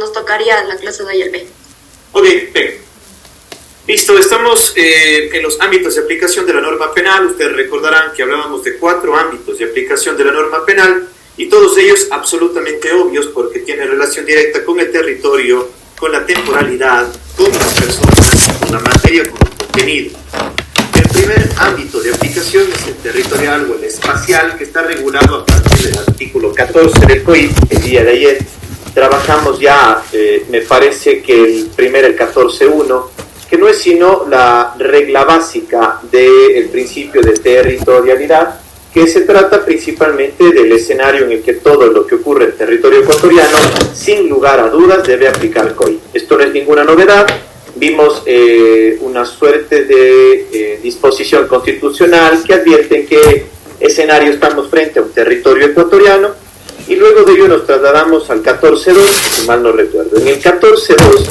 nos tocaría la clase de hoy el B. Ok, bien. Listo, estamos en los ámbitos de aplicación de la norma penal. Ustedes recordarán que hablábamos de 4 ámbitos de aplicación de la norma penal y todos ellos absolutamente obvios porque tienen relación directa con el territorio, con la temporalidad, con las personas, con la materia, con el contenido. El primer ámbito de aplicación es el territorial o el espacial, que está regulado a partir del artículo 14 del COIP. El día de ayer trabajamos ya, me parece que el 14.1, que no es sino la regla básica del principio de territorialidad, que se trata principalmente del escenario en el que todo lo que ocurre en territorio ecuatoriano, sin lugar a dudas, debe aplicar COIP. Esto no es ninguna novedad. Vimos una suerte de disposición constitucional que advierte en qué escenario estamos frente a un territorio ecuatoriano, y luego de ello nos trasladamos al 14.2, si mal no recuerdo. En el 14.2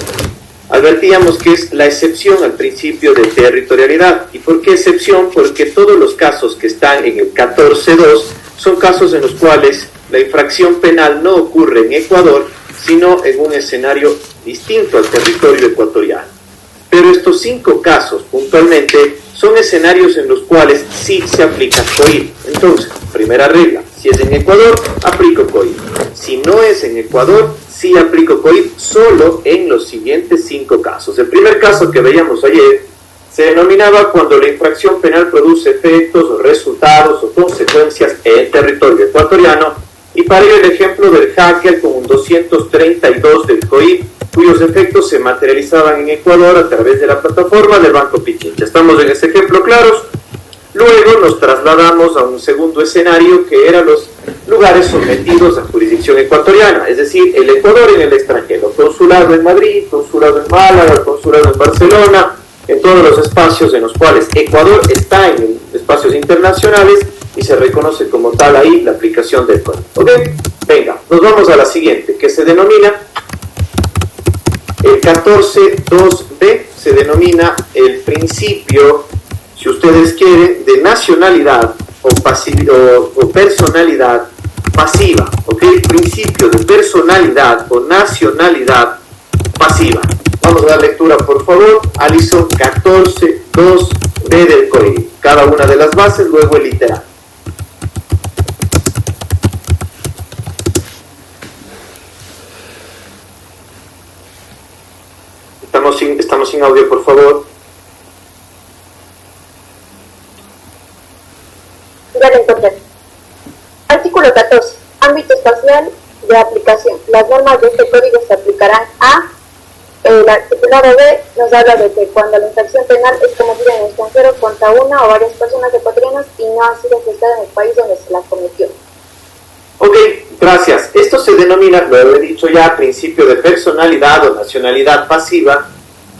advertíamos que es la excepción al principio de territorialidad. ¿Y por qué excepción? Porque todos los casos que están en el 14.2 son casos en los cuales la infracción penal no ocurre en Ecuador, sino en un escenario distinto al territorio ecuatoriano. Pero estos 5 casos puntualmente son escenarios en los cuales sí se aplica COIP. Entonces, primera regla, si es en Ecuador, aplico COIP. Si no es en Ecuador, sí aplico COIP solo en los siguientes 5 casos. El primer caso que veíamos ayer se denominaba cuando la infracción penal produce efectos o resultados o consecuencias en el territorio ecuatoriano, y para ello el ejemplo del hacker con un 232 del COIP, cuyos efectos se materializaban en Ecuador a través de la plataforma del Banco Pichincha. Estamos en ese ejemplo claros. Luego nos trasladamos a un segundo escenario que eran los lugares sometidos a jurisdicción ecuatoriana, es decir, el Ecuador en el extranjero, consulado en Madrid, consulado en Málaga, consulado en Barcelona, en todos los espacios en los cuales Ecuador está en espacios internacionales y se reconoce como tal ahí la aplicación del COIP. ¿Ok? Venga, nos vamos a la siguiente, que se denomina el 14.2b, se denomina el principio, si ustedes quieren, de nacionalidad o personalidad pasiva, ¿ok? Principio de personalidad o nacionalidad pasiva. Vamos a dar lectura, por favor. Alison, 14.2b del COIP. Cada una de las bases, luego el literal. Estamos sin audio, por favor. Ya lo encontré. Artículo 14. Ámbito espacial de aplicación. Las normas de este código se aplicarán a... El articulado B nos habla de que cuando la infracción penal es cometida en el extranjero contra una o varias personas ecuatorianas y no ha sido juzgada en el país donde se la cometió. Ok, gracias. Esto se denomina, lo he dicho ya, principio de personalidad o nacionalidad pasiva,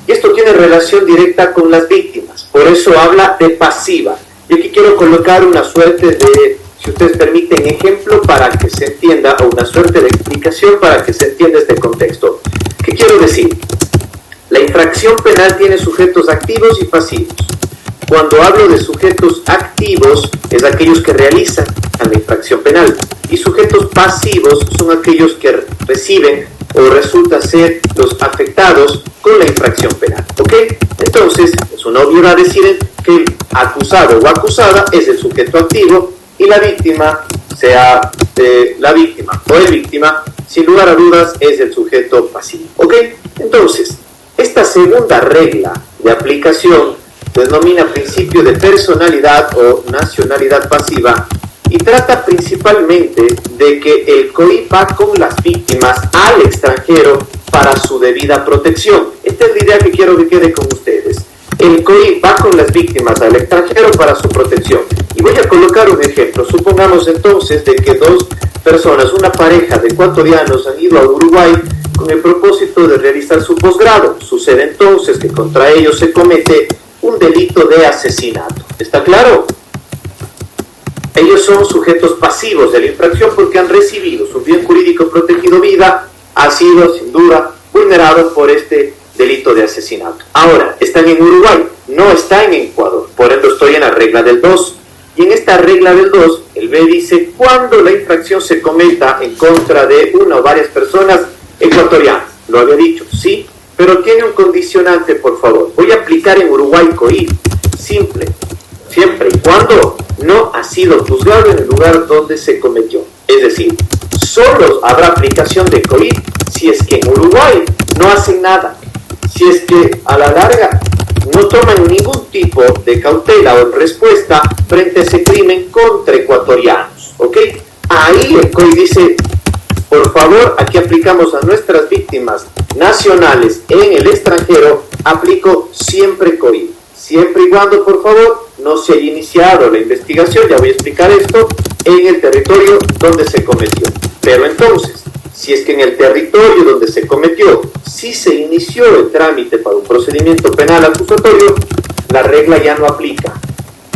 y esto tiene relación directa con las víctimas, por eso habla de pasiva. Y aquí quiero colocar una suerte de, si ustedes permiten, ejemplo para que se entienda, o una suerte de explicación para que se entienda este contexto. ¿Qué quiero decir? La infracción penal tiene sujetos activos y pasivos. Cuando hablo de sujetos activos, es aquellos que realizan la infracción penal, y sujetos pasivos son aquellos que reciben o resultan ser los afectados con la infracción penal. ¿Ok? Entonces, es una obviedad decir que el acusado o acusada es el sujeto activo y la víctima, sea la víctima o el víctima, sin lugar a dudas es el sujeto pasivo. ¿Ok? Entonces, esta segunda regla de aplicación denomina principio de personalidad o nacionalidad pasiva y trata principalmente de que el COIP va con las víctimas al extranjero para su debida protección. Esta es la idea que quiero que quede con ustedes. El COIP va con las víctimas al extranjero para su protección. Y voy a colocar un ejemplo. Supongamos entonces de que 2 personas, una pareja de ecuatorianos, han ido a Uruguay con el propósito de realizar su posgrado. Sucede entonces que contra ellos se comete un delito de asesinato. ¿Está claro? Ellos son sujetos pasivos de la infracción porque han recibido su bien jurídico protegido vida, ha sido sin duda vulnerado por este delito de asesinato. Ahora, están en Uruguay, no están en Ecuador, por ende estoy en la regla del 2. Y en esta regla del 2, el B dice cuando la infracción se cometa en contra de una o varias personas ecuatorianas. lo había dicho, sí, pero tiene un condicionante, por favor. Voy a aplicar en Uruguay COIP, simple, siempre y cuando no ha sido juzgado en el lugar donde se cometió. Es decir, solo habrá aplicación de COIP si es que en Uruguay no hacen nada, si es que a la larga no toman ningún tipo de cautela o respuesta frente a ese crimen contra ecuatorianos, ¿ok? Ahí el COIP dice, por favor, aquí aplicamos a nuestras víctimas nacionales en el extranjero, aplico siempre COIP, siempre y cuando, por favor, no se haya iniciado la investigación, ya voy a explicar esto, en el territorio donde se cometió. Pero entonces, si es que en el territorio donde se cometió, sí se inició el trámite para un procedimiento penal acusatorio, la regla ya no aplica.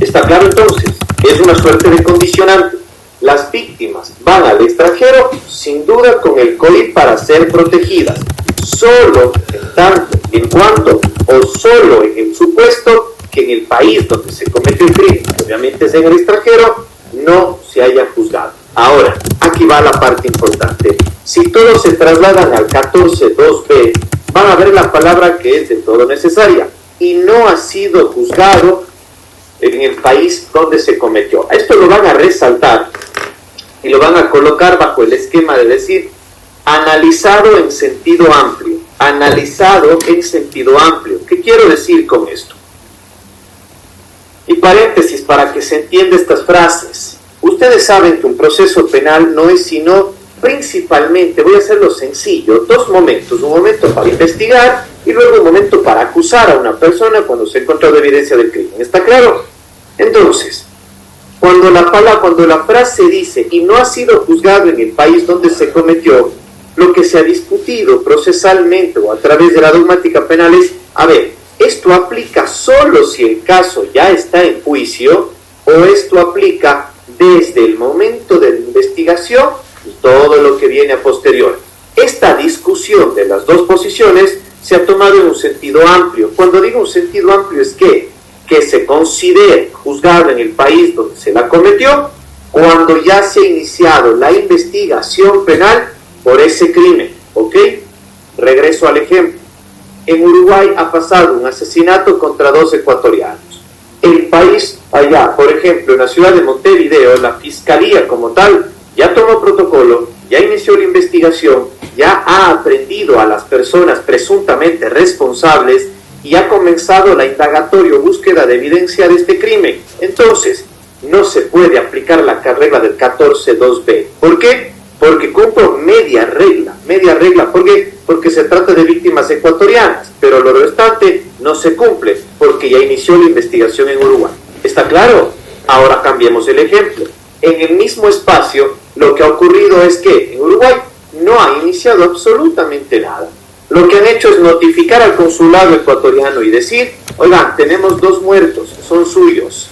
¿Está claro entonces? Es una suerte de condicionante. Las víctimas van al extranjero, sin duda, con el COIP para ser protegidas. Solo en tanto, en cuanto, o solo en el supuesto que en el país donde se cometió el crimen, obviamente es en el extranjero, no se haya juzgado. Ahora, aquí va la parte importante. Si todos se trasladan al 14.2b, van a ver la palabra que es de todo necesaria, y no ha sido juzgado en el país donde se cometió. Esto lo van a resaltar y lo van a colocar bajo el esquema de decir analizado en sentido amplio. Analizado en sentido amplio. ¿Qué quiero decir con esto? Y paréntesis para que se entienda estas frases. Ustedes saben que un proceso penal no es sino principalmente, voy a hacerlo sencillo, dos momentos. Un momento para investigar y luego un momento para acusar a una persona cuando se ha encontrado evidencia del crimen. ¿Está claro? Entonces, cuando la frase dice y no ha sido juzgado en el país donde se cometió, lo que se ha discutido procesalmente o a través de la dogmática penal es, a ver, ¿esto aplica solo si el caso ya está en juicio o esto aplica desde el momento de la investigación y todo lo que viene a posterior? Esta discusión de las dos posiciones se ha tomado en un sentido amplio. Cuando digo un sentido amplio es que se considere juzgado en el país donde se la cometió cuando ya se ha iniciado la investigación penal por ese crimen, ¿ok? Regreso al ejemplo. En Uruguay ha pasado un asesinato contra 2 ecuatorianos. El país allá, por ejemplo, en la ciudad de Montevideo, la fiscalía como tal ya tomó protocolo, ya inició la investigación, ya ha aprendido a las personas presuntamente responsables y ha comenzado la indagatoria o búsqueda de evidencia de este crimen. Entonces, no se puede aplicar la regla del 14.2b. ¿Por qué? Porque cumplo media regla. ¿Por qué? Porque se trata de víctimas ecuatorianas, pero lo restante no se cumple porque ya inició la investigación en Uruguay. ¿Está claro? Ahora cambiemos el ejemplo. En el mismo espacio, lo que ha ocurrido es que en Uruguay no ha iniciado absolutamente nada. Lo que han hecho es notificar al consulado ecuatoriano y decir, oigan, tenemos 2 muertos, son suyos.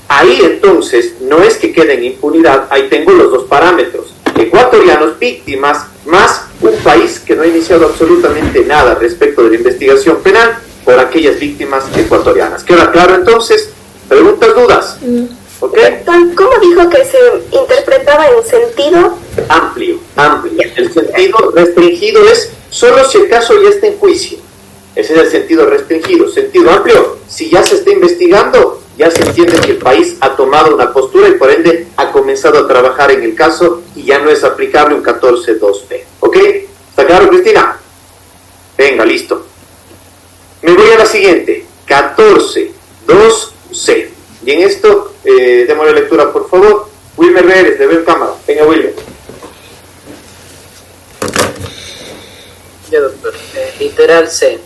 Ahí entonces no es que quede en impunidad, ahí tengo los 2 parámetros. Ecuatorianos, víctimas, más un país que no ha iniciado absolutamente nada respecto de la investigación penal por aquellas víctimas ecuatorianas. ¿Queda claro entonces? ¿Preguntas, dudas? ¿Ok? ¿Cómo dijo que se interpretaba en sentido? Amplio. El sentido restringido es solo si el caso ya está en juicio. Ese es el sentido restringido. Sentido amplio, si ya se está investigando, ya se entiende que el país ha tomado una postura y por ende ha comenzado a trabajar en el caso y ya no es aplicable un 14.2b. ¿Ok? ¿Está claro, Cristina? Venga, listo. Me voy a la siguiente. 14.2c. Y en esto, démosle lectura, por favor. Wilmer Pérez, le veo en cámara. Venga, Wilmer. Ya, doctor. Literal C.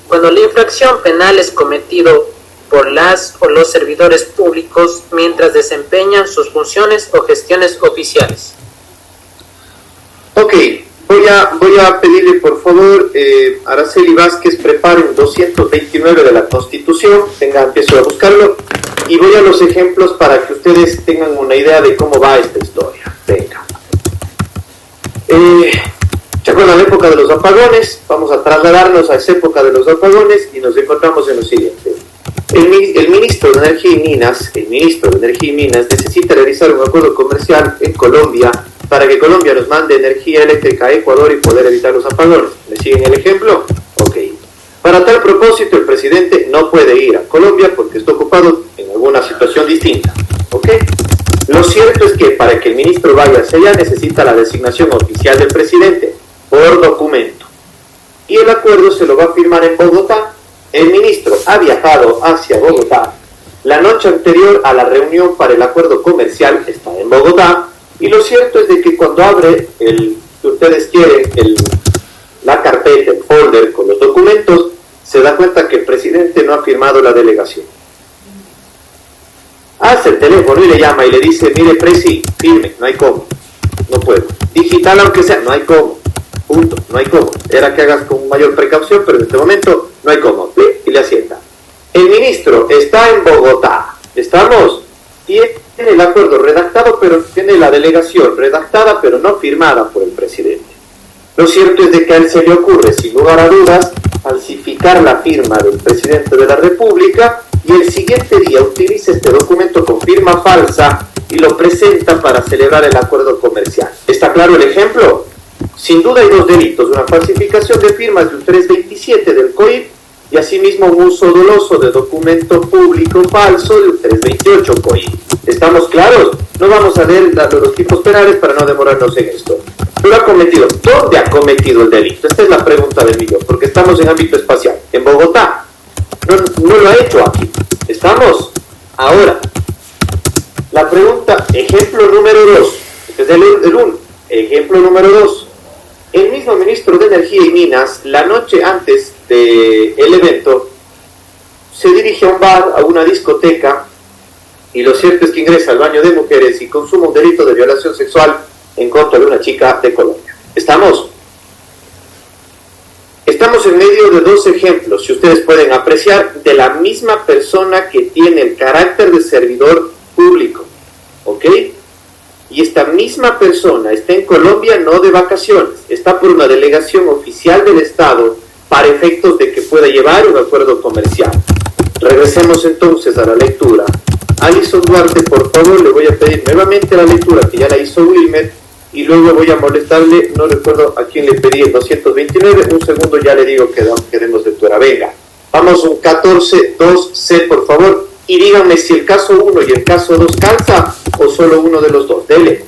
Cuando la infracción penal es cometido por las o los servidores públicos mientras desempeñan sus funciones o gestiones oficiales. Ok, voy a pedirle por favor, Araceli Vázquez, prepare un 229 de la Constitución, empiezo a buscarlo, y voy a los ejemplos para que ustedes tengan una idea de cómo va esta historia. Venga. ¿Se acuerdan la época de los apagones? Vamos a trasladarnos a esa época de los apagones y nos encontramos en lo siguiente. El ministro de Energía y Minas necesita realizar un acuerdo comercial en Colombia para que Colombia nos mande energía eléctrica a Ecuador y poder evitar los apagones. ¿Me siguen el ejemplo? Ok. Para tal propósito, el presidente no puede ir a Colombia porque está ocupado en alguna situación distinta. ¿Ok? Lo cierto es que para que el ministro vaya hacia allá necesita la designación oficial del presidente por documento. Y el acuerdo se lo va a firmar en Bogotá. El ministro ha viajado hacia Bogotá. La noche anterior a la reunión para el acuerdo comercial está en Bogotá. Y lo cierto es de que cuando abre si ustedes quieren, la carpeta, el folder con los documentos, se da cuenta que el presidente no ha firmado la delegación. Hace el teléfono y le llama y le dice, mire, presi, firme, no hay cómo, no puedo. Digital aunque sea, no hay cómo, punto, no hay cómo. Era que hagas con mayor precaución, pero en este momento no hay cómo. Y le asienta. El ministro está en Bogotá, estamos, tiene el acuerdo redactado, pero tiene la delegación redactada, pero no firmada por el presidente. Lo cierto es de que a él se le ocurre, sin lugar a dudas, falsificar la firma del presidente de la República y el siguiente día utiliza este documento con firma falsa y lo presenta para celebrar el acuerdo comercial. ¿Está claro el ejemplo? Sin duda hay dos delitos, una falsificación de firmas de un 327 del COIP y asimismo un uso doloso de documento público falso de un 328 COIP. ¿Estamos claros? No vamos a ver los tipos penales para no demorarnos en esto. ¿Lo ha cometido? ¿Dónde ha cometido el delito? Esta es la pregunta del millón, porque estamos en ámbito espacial. En Bogotá. No lo ha hecho aquí. ¿Estamos? Ahora, la pregunta, ejemplo número 2. Este es el 1. Ejemplo número 2. El mismo ministro de Energía y Minas, la noche antes del evento, se dirige a un bar, a una discoteca, y lo cierto es que ingresa al baño de mujeres y consuma un delito de violación sexual en contra de una chica de Colombia. ¿Estamos? Estamos en medio de dos ejemplos, si ustedes pueden apreciar, de la misma persona que tiene el carácter de servidor público. ¿Ok? Y esta misma persona está en Colombia no de vacaciones, está por una delegación oficial del Estado para efectos de que pueda llevar un acuerdo comercial. Regresemos entonces a la lectura. Alison Duarte, por favor, le voy a pedir nuevamente la lectura que ya la hizo Wilmer y luego voy a molestarle, no recuerdo a quién le pedí el 229, un segundo ya le digo que demos lectura. Venga, vamos un 14.2c, por favor, y díganme si el caso 1 y el caso 2 calza o solo uno de los dos. Dele.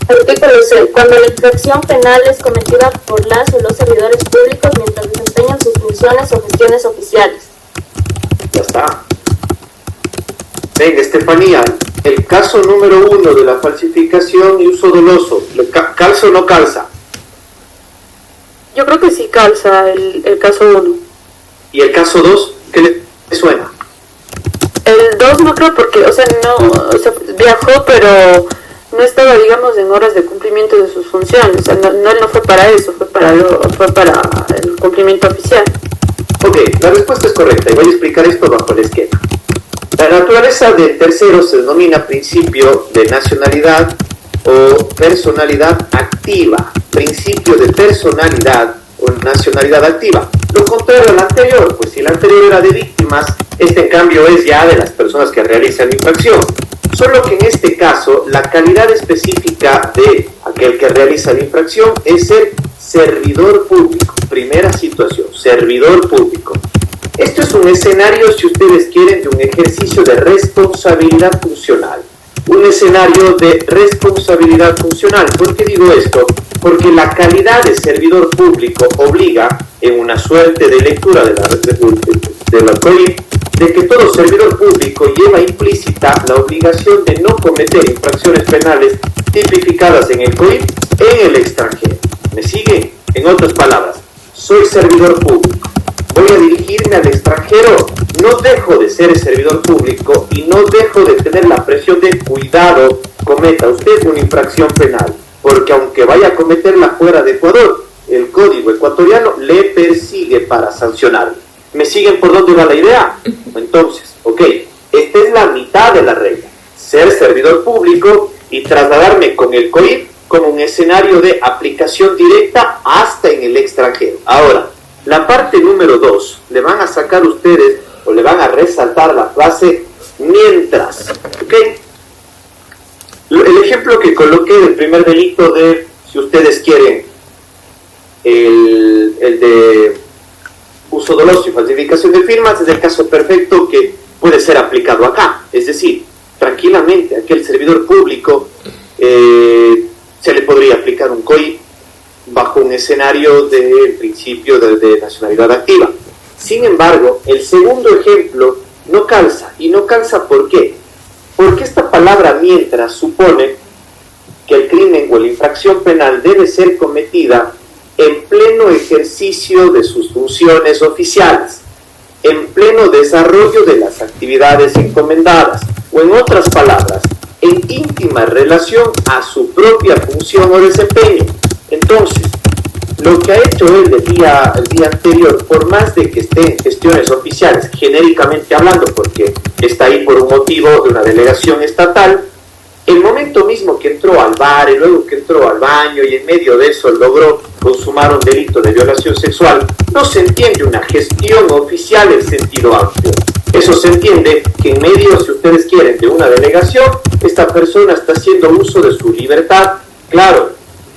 Artículo C. Cuando la infracción penal es cometida por las o los servidores públicos mientras desempeñan sus funciones o gestiones oficiales. Ya está. Venga, Estefanía, el caso número 1 de la falsificación y uso doloso, ¿calza o no calza? Yo creo que sí calza el caso 1. ¿Y el caso 2? ¿Qué le suena? El 2 no creo porque, viajó pero no estaba, digamos, en horas de cumplimiento de sus funciones. Él no fue para eso, fue para el cumplimiento oficial. Ok, la respuesta es correcta y voy a explicar esto bajo el esquema. La naturaleza del tercero se denomina principio de nacionalidad o personalidad activa, principio de personalidad o nacionalidad activa. Lo contrario al anterior, pues si el anterior era de víctimas, este en cambio es ya de las personas que realizan la infracción. Solo que en este caso, la calidad específica de aquel que realiza la infracción es ser servidor público. Primera situación, servidor público. Esto es un escenario, si ustedes quieren, de un ejercicio de responsabilidad funcional. Un escenario de responsabilidad funcional. ¿Por qué digo esto? Porque la calidad de servidor público obliga, en una suerte de lectura de la COIP, de que todo servidor público lleva implícita la obligación de no cometer infracciones penales tipificadas en el COIP en el extranjero. ¿Me sigue? En otras palabras, soy servidor público. Voy a dirigirme al extranjero, no dejo de ser servidor público y no dejo de tener la presión de cuidado, cometa usted una infracción penal, porque aunque vaya a cometerla fuera de Ecuador, el código ecuatoriano le persigue para sancionarlo. ¿Me siguen por dónde va la idea? Entonces, ok, esta es la mitad de la regla, ser servidor público y trasladarme con el COIP como un escenario de aplicación directa hasta en el extranjero. Ahora, la parte número 2, le van a sacar ustedes o le van a resaltar la frase mientras, ¿ok? El ejemplo que coloqué del primer delito de, si ustedes quieren, el de uso doloso y falsificación de firmas, es el caso perfecto que puede ser aplicado acá. Es decir, tranquilamente, a aquel servidor público se le podría aplicar un COI bajo un escenario del principio de nacionalidad activa. Sin embargo, el segundo ejemplo no calza. ¿Y no calza por qué? Porque esta palabra mientras supone que el crimen o la infracción penal debe ser cometida en pleno ejercicio de sus funciones oficiales, en pleno desarrollo de las actividades encomendadas, o en otras palabras, en íntima relación a su propia función o desempeño. Entonces, lo que ha hecho él el día anterior, por más de que esté en gestiones oficiales, genéricamente hablando, porque está ahí por un motivo de una delegación estatal, el momento mismo que entró al bar y luego que entró al baño y en medio de eso logró consumar un delito de violación sexual, no se entiende una gestión oficial en sentido amplio. Eso se entiende que en medio, si ustedes quieren, de una delegación, esta persona está haciendo uso de su libertad, claro,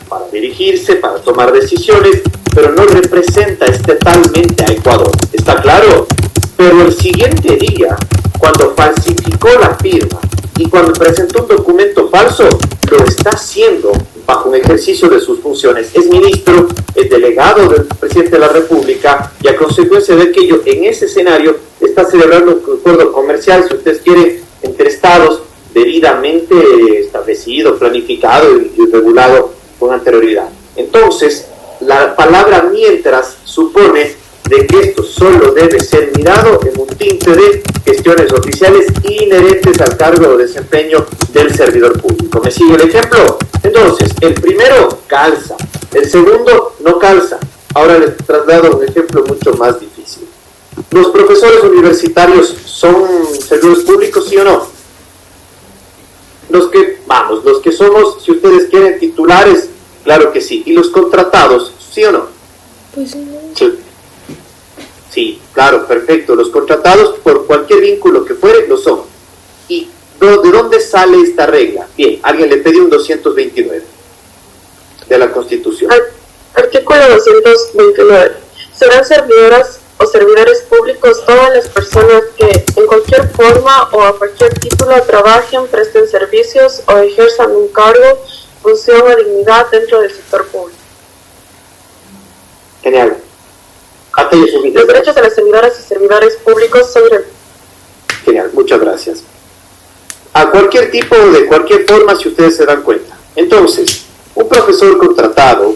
para dirigirse, para tomar decisiones, pero no representa estatalmente a Ecuador. ¿Está claro? Pero el siguiente día, cuando falsificó la firma y cuando presentó un documento falso, lo está haciendo bajo un ejercicio de sus funciones. Es ministro, es delegado del presidente de la República y a consecuencia de aquello, en ese escenario, está celebrando un acuerdo comercial, si ustedes quieren, entre estados, debidamente establecido, planificado y regulado con anterioridad. Entonces, la palabra mientras supone de que esto solo debe ser mirado en un tinte de gestiones oficiales inherentes al cargo o desempeño del servidor público. ¿Me sigue el ejemplo? Entonces, el primero calza, el segundo no calza. Ahora les traslado un ejemplo mucho más difícil. ¿Los profesores universitarios son servidores públicos, sí o no? Los que somos, si ustedes quieren, titulares, claro que sí. ¿Y los contratados, sí o no? Pues no. Sí. Sí, claro, perfecto. Los contratados, por cualquier vínculo que fuere, lo son. ¿Y de dónde sale esta regla? Bien, alguien le pidió un 229 de la Constitución. Artículo 229. Serán servidoras o servidores públicos todas las personas que en cualquier forma o a cualquier título trabajen, presten servicios o ejerzan un cargo, función o dignidad dentro del sector público. Genial. Hasta ahí es Los derechos de las servidoras y servidores públicos son... Genial, muchas gracias. A cualquier tipo, de cualquier forma, si ustedes se dan cuenta. Entonces, un profesor contratado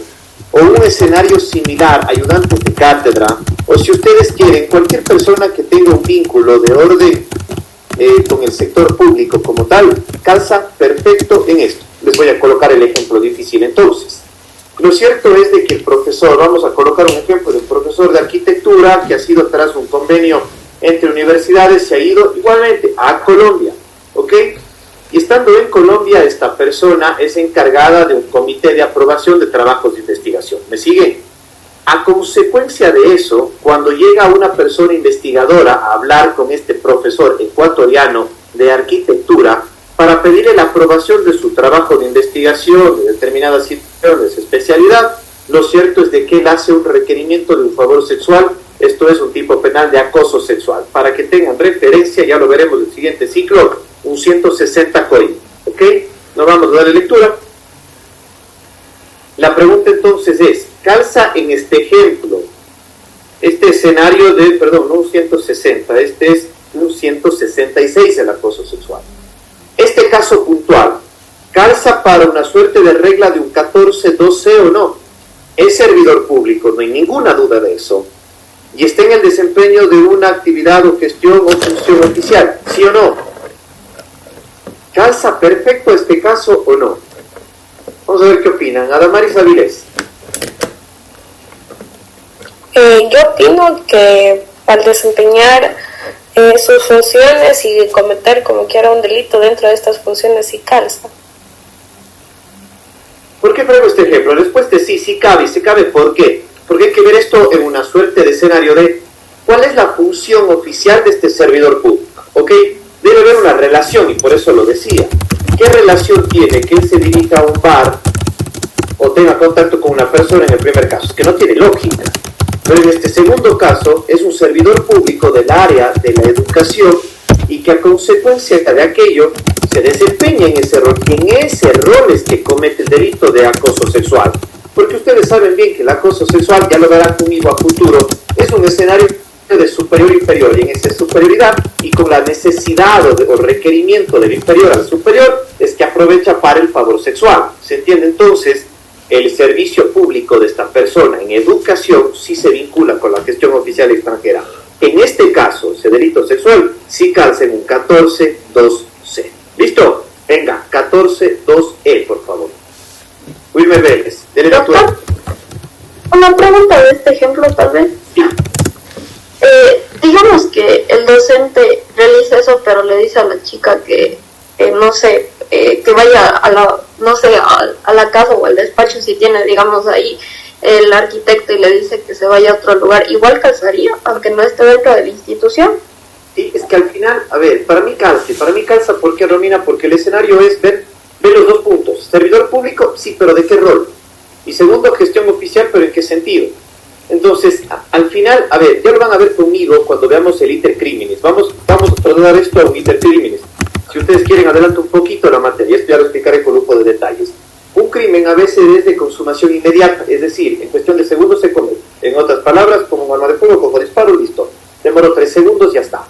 o un escenario similar, ayudantes de cátedra, o si ustedes quieren, cualquier persona que tenga un vínculo de orden con el sector público como tal, calza perfecto en esto. Les voy a colocar el ejemplo difícil entonces. Lo cierto es de que el profesor, vamos a colocar un ejemplo de un profesor de arquitectura que ha sido tras un convenio entre universidades, se ha ido igualmente a Colombia, ¿ok? Y estando en Colombia, esta persona es encargada de un comité de aprobación de trabajos de investigación. ¿Me siguen? A consecuencia de eso, cuando llega una persona investigadora a hablar con este profesor ecuatoriano de arquitectura para pedirle la aprobación de su trabajo de investigación de determinadas situaciones de especialidad, lo cierto es de que él hace un requerimiento de un favor sexual. Esto es un tipo penal de acoso sexual. Para que tengan referencia, ya lo veremos en el siguiente ciclo, un 160 COI. ¿Ok? No vamos a darle lectura. La pregunta entonces es, calza en este ejemplo, este escenario de, perdón, no un 160, este es un 166 el acoso sexual. Este caso puntual, ¿calza para una suerte de regla de un 14.2c o no? Es servidor público, no hay ninguna duda de eso. Y está en el desempeño de una actividad o gestión o función oficial, ¿sí o no? ¿Calza perfecto este caso o no? Vamos a ver qué opinan. Adamaris Avilés. Yo opino que al desempeñar sus funciones y cometer como quiera un delito dentro de estas funciones sí calza. ¿Por qué traigo este ejemplo? La respuesta es sí, sí cabe. ¿Y se cabe por qué? Porque hay que ver esto en una suerte de escenario de cuál es la función oficial de este servidor público. ¿Ok? Debe haber una relación y por eso lo decía. ¿Qué relación tiene que él se dirija a un bar o tenga contacto con una persona en el primer caso? Es que no tiene lógica. Pero en este segundo caso es un servidor público del área de la educación y que a consecuencia de aquello se desempeña en ese rol, y en ese rol es que comete el delito de acoso sexual. Porque ustedes saben bien que el acoso sexual, ya lo verán conmigo a futuro, es un escenario de superior-inferior, y en esa superioridad y con la necesidad o requerimiento del inferior al superior es que aprovecha para el favor sexual. ¿Se entiende? Entonces, el servicio público de esta persona en educación sí se vincula con la gestión oficial extranjera. En este caso, ese delito sexual sí calza en un 14.2c. ¿Listo? Venga, 14.2e, por favor. Wilmer Vélez, dele la lectura. Una pregunta de este ejemplo, tal vez. Sí. Digamos que el docente realiza eso, pero le dice a la chica que, no sé, que vaya a la, no sé, a la casa o al despacho si tiene, digamos, ahí el arquitecto y le dice que se vaya a otro lugar. Igual calzaría, aunque no esté dentro de la institución. Sí, es que al final, a ver, para mí calza, ¿por qué, Romina? Porque el escenario es ver los dos puntos. Servidor público, sí, pero ¿de qué rol? Y segundo, gestión oficial, pero ¿en qué sentido? Entonces, al final, a ver, ya lo van a ver conmigo cuando veamos el intercrímenes. Vamos a trasladar esto a un intercrímenes. Si ustedes quieren, adelanto un poquito la materia, esto ya lo explicaré con lujo de detalles. Un crimen a veces es de consumación inmediata, es decir, en cuestión de segundos se comete. En otras palabras, como un arma de fuego, cojo disparo, listo. Demoro 3 segundos, ya está.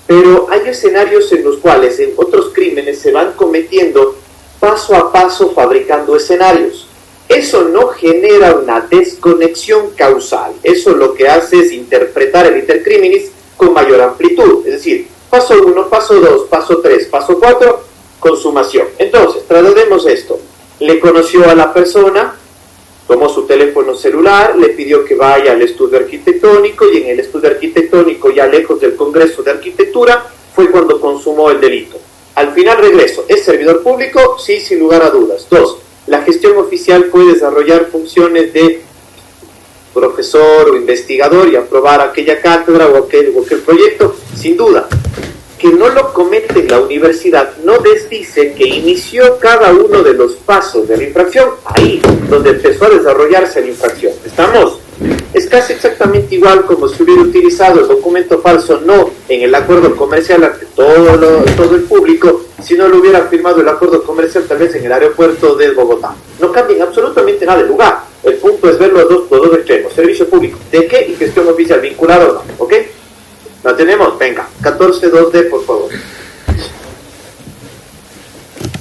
Pero hay escenarios en los cuales en otros crímenes se van cometiendo paso a paso fabricando escenarios. Eso no genera una desconexión causal. Eso lo que hace es interpretar el intercriminis con mayor amplitud. Es decir, paso 1, paso 2, paso 3, paso 4, consumación. Entonces, traslademos esto. Le conoció a la persona, tomó su teléfono celular, le pidió que vaya al estudio arquitectónico y en el estudio arquitectónico, ya lejos del Congreso de Arquitectura, fue cuando consumó el delito. Al final regreso. ¿Es servidor público? Sí, sin lugar a dudas. 2. La gestión oficial puede desarrollar funciones de profesor o investigador y aprobar aquella cátedra o aquel proyecto, sin duda. Que no lo comete en la universidad no desdice que inició cada uno de los pasos de la infracción ahí, donde empezó a desarrollarse la infracción. ¿Estamos? Es casi exactamente igual como si hubiera utilizado el documento falso no en el acuerdo comercial ante todo el público, si no lo hubiera firmado el acuerdo comercial tal vez en el aeropuerto de Bogotá. No cambia absolutamente nada de lugar. El punto es ver los dos extremos. Servicio público, ¿de qué? Y gestión oficial, vinculado o no. ¿Ok? ¿La tenemos? Venga, 14.2d, por favor.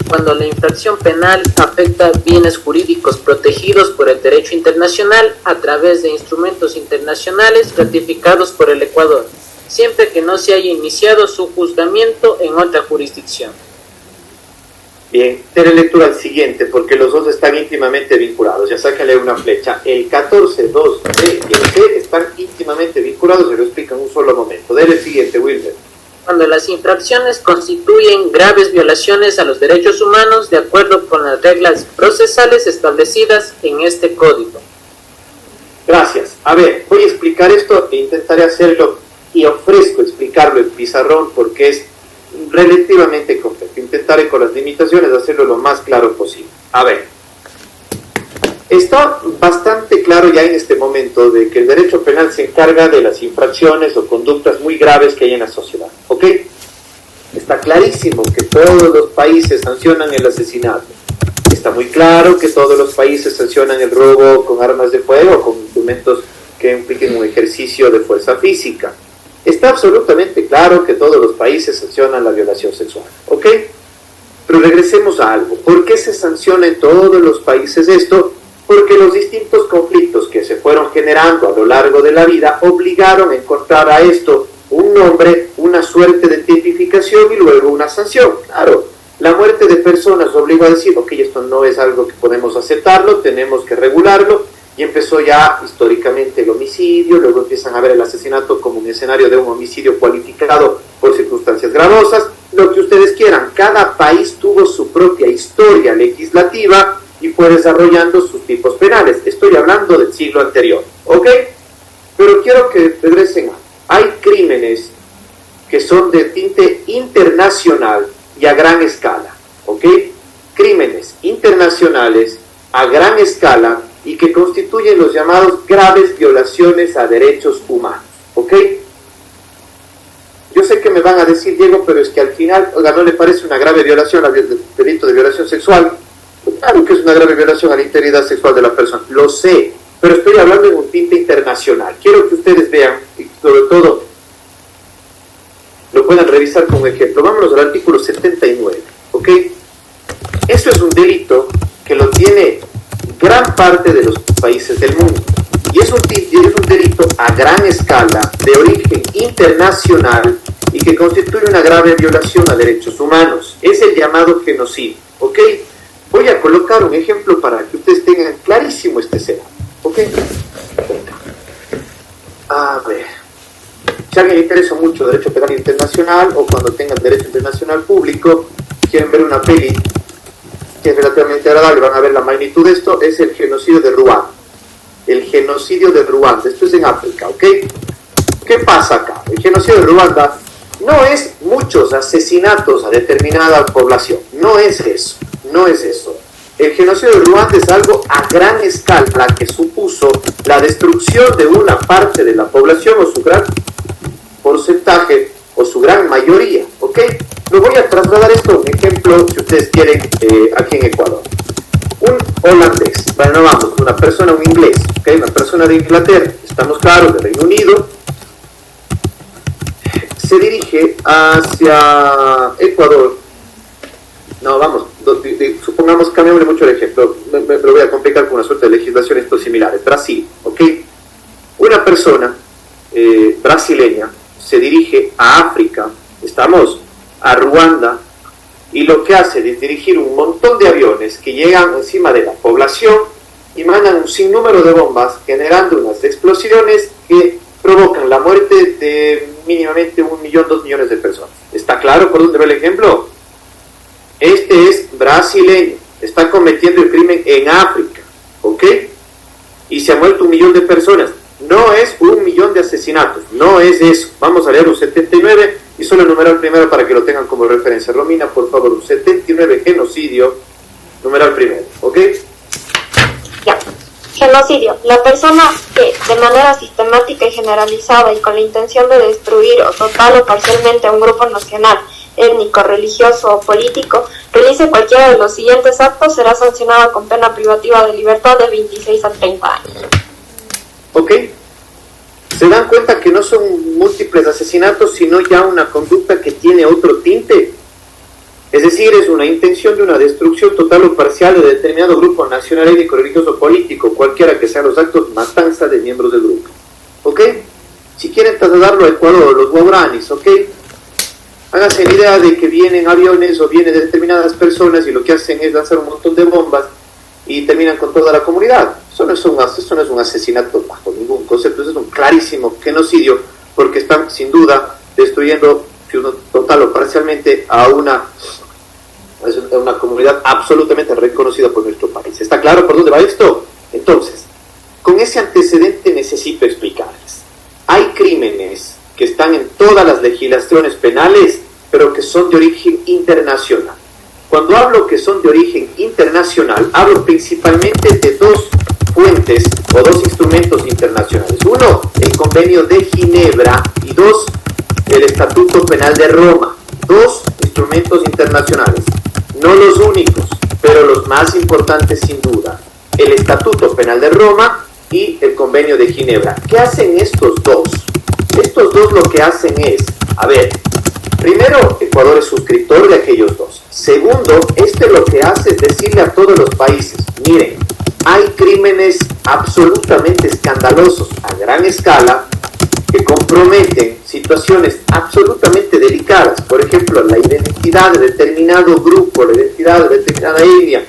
Cuando la infracción penal afecta bienes jurídicos protegidos por el derecho internacional a través de instrumentos internacionales ratificados por el Ecuador, siempre que no se haya iniciado su juzgamiento en otra jurisdicción. Bien, daré lectura al siguiente, porque los dos están íntimamente vinculados. Ya sáquenle una flecha. El 14.2b y el c están íntimamente vinculados, se lo explico en un solo momento. Dele el siguiente, Wilmer. Cuando las infracciones constituyen graves violaciones a los derechos humanos de acuerdo con las reglas procesales establecidas en este código. Gracias. A ver, voy a explicar esto e intentaré hacerlo y ofrezco explicarlo en pizarrón porque es relativamente complejo. Intentaré con las limitaciones hacerlo lo más claro posible. A ver, está bastante claro ya en este momento de que el derecho penal se encarga de las infracciones o conductas muy graves que hay en la sociedad, ¿ok? Está clarísimo que todos los países sancionan el asesinato. Está muy claro que todos los países sancionan el robo con armas de fuego o con instrumentos que impliquen un ejercicio de fuerza física. Está absolutamente claro que todos los países sancionan la violación sexual, ¿ok? Pero regresemos a algo. ¿Por qué se sanciona en todos los países esto? Porque los distintos conflictos que se fueron generando a lo largo de la vida obligaron a encontrar a esto un nombre, una suerte de tipificación y luego una sanción. Claro, la muerte de personas obligó a decir, ok, esto no es algo que podemos aceptarlo, tenemos que regularlo, y empezó ya históricamente el homicidio, luego empiezan a ver el asesinato como un escenario de un homicidio cualificado por circunstancias gravosas, lo que ustedes quieran. Cada país tuvo su propia historia legislativa y fue desarrollando sus tipos penales. Estoy hablando del siglo anterior, ¿ok? Pero quiero que regresen. Hay crímenes que son de tinte internacional y a gran escala, ¿ok? Crímenes internacionales a gran escala y que constituyen los llamados graves violaciones a derechos humanos, ¿ok? Yo sé que me van a decir, Diego, pero es que al final, oiga, ¿no le parece una grave violación al delito de violación sexual? Claro que es una grave violación a la integridad sexual de la persona, lo sé, pero estoy hablando en un tinte internacional. Quiero que ustedes vean, y sobre todo lo puedan revisar con ejemplo. Vámonos al artículo 79, ¿ok? Eso es un delito que lo tiene gran parte de los países del mundo. Y es un delito a gran escala, de origen internacional, y que constituye una grave violación a derechos humanos. Es el llamado genocidio, ¿ok? Voy a colocar un ejemplo para que ustedes tengan clarísimo este escenario, ¿ok? A ver, si a alguien le interesa mucho derecho penal internacional, o cuando tengan derecho internacional público, quieren ver una peli que es relativamente agradable, van a ver la magnitud de esto, es el genocidio de Ruanda. El genocidio de Ruanda, esto es en África, ¿ok? ¿Qué pasa acá? El genocidio de Ruanda no es muchos asesinatos a determinada población, no es eso, no es eso. El genocidio de Ruanda es algo a gran escala que supuso la destrucción de una parte de la población o su gran porcentaje o su gran mayoría, ¿ok? Lo voy a trasladar esto a un ejemplo, si ustedes quieren, aquí en Ecuador. Un holandés, bueno, vamos, una persona, un inglés, ¿ok? Una persona de Inglaterra, estamos claros, de Reino Unido, se dirige hacia Ecuador. No, vamos, supongamos, cambiémosle mucho el ejemplo, me lo voy a complicar con una suerte de legislaciones similares. Brasil, ¿ok? Una persona brasileña se dirige a África, estamos a Ruanda, y lo que hace es dirigir un montón de aviones que llegan encima de la población y mandan un sinnúmero de bombas, generando unas explosiones que provocan la muerte de mínimamente 1 millón, 2 millones de personas. ¿Está claro por dónde va el ejemplo? Este es brasileño, está cometiendo el crimen en África, ¿ok? Y se ha muerto 1 millón de personas. No es 1 millón de asesinatos, no es eso. Vamos a leer un 79 y solo numeral primero para que lo tengan como referencia. Romina, por favor, un 79 genocidio, numeral primero, ¿ok? Ya. Genocidio. La persona que, de manera sistemática y generalizada y con la intención de destruir o total o parcialmente a un grupo nacional, étnico, religioso o político, realice cualquiera de los siguientes actos, será sancionada con pena privativa de libertad de 26 a 30 años. ¿Ok? ¿Se dan cuenta que no son múltiples asesinatos, sino ya una conducta que tiene otro tinte? Es decir, es una intención de una destrucción total o parcial de determinado grupo nacional, étnico, religioso o político, cualquiera que sean los actos, matanza de miembros del grupo. ¿Ok? Si quieren trasladarlo a Ecuador, los guaraníes, ¿ok? Háganse la idea de que vienen aviones o vienen determinadas personas y lo que hacen es lanzar un montón de bombas y terminan con toda la comunidad. Eso no es un asesinato bajo ningún concepto, eso es un clarísimo genocidio, porque están sin duda destruyendo total o parcialmente a una comunidad absolutamente reconocida por nuestro país. ¿Está claro por dónde va esto? Entonces, con ese antecedente necesito explicarles. Hay crímenes que están en todas las legislaciones penales, pero que son de origen internacional. Cuando hablo que son de origen internacional, hablo principalmente de dos fuentes o dos instrumentos internacionales. Uno, el Convenio de Ginebra, y dos, el Estatuto Penal de Roma. Dos instrumentos internacionales, no los únicos, pero los más importantes sin duda. El Estatuto Penal de Roma y el Convenio de Ginebra. ¿Qué hacen estos dos? Estos dos lo que hacen es, a ver, primero, Ecuador es suscriptor de aquellos dos. Segundo, lo que hace es decirle a todos los países, miren, hay crímenes absolutamente escandalosos a gran escala que comprometen situaciones absolutamente delicadas, por ejemplo, la identidad de determinado grupo, la identidad de determinada etnia,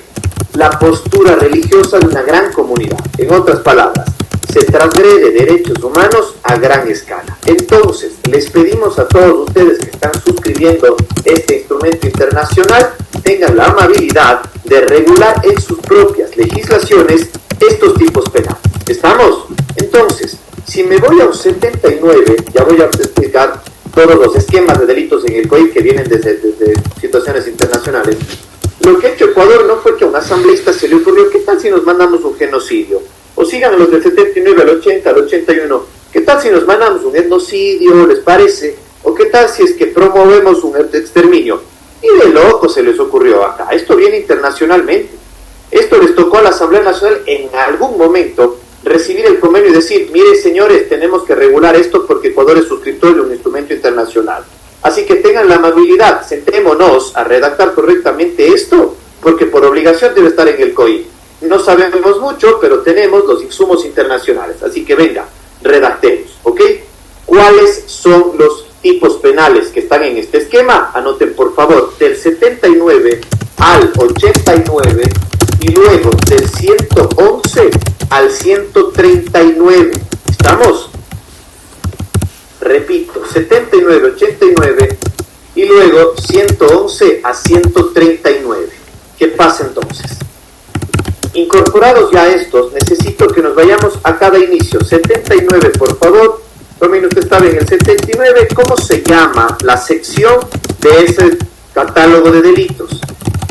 la postura religiosa de una gran comunidad. En otras palabras, se transgrede derechos humanos a gran escala. Entonces, les pedimos a todos ustedes que están suscribiendo este instrumento internacional, tengan la amabilidad de regular en sus propias legislaciones estos tipos penales. ¿Estamos? Entonces, si me voy a un 79, ya voy a explicar todos los esquemas de delitos en el COI que vienen desde situaciones internacionales. Lo que ha hecho Ecuador no fue que a un asambleísta se le ocurrió, ¿qué tal si nos mandamos un genocidio? O sigan los del 79 al 80, al 81, ¿qué tal si nos mandamos un etnocidio, les parece? ¿O qué tal si es que promovemos un exterminio? Y de loco se les ocurrió acá. Esto viene internacionalmente. Esto les tocó a la Asamblea Nacional en algún momento recibir el convenio y decir, mire señores, tenemos que regular esto porque Ecuador es suscriptor de un instrumento internacional. Así que tengan la amabilidad, sentémonos a redactar correctamente esto, porque por obligación debe estar en el COI. No sabemos mucho, pero tenemos los insumos internacionales. Así que venga, redactemos, ¿ok? ¿Cuáles son los tipos penales que están en este esquema? Anoten por favor, del 79 al 89 y luego del 111 al 139. ¿Estamos? Repito, 79, 89 y luego 111 a 139. ¿Qué pasa entonces? Incorporados ya estos, necesito que nos vayamos a cada inicio. 79, por favor. Romino, usted estaba en el 79. ¿Cómo se llama la sección de ese catálogo de delitos?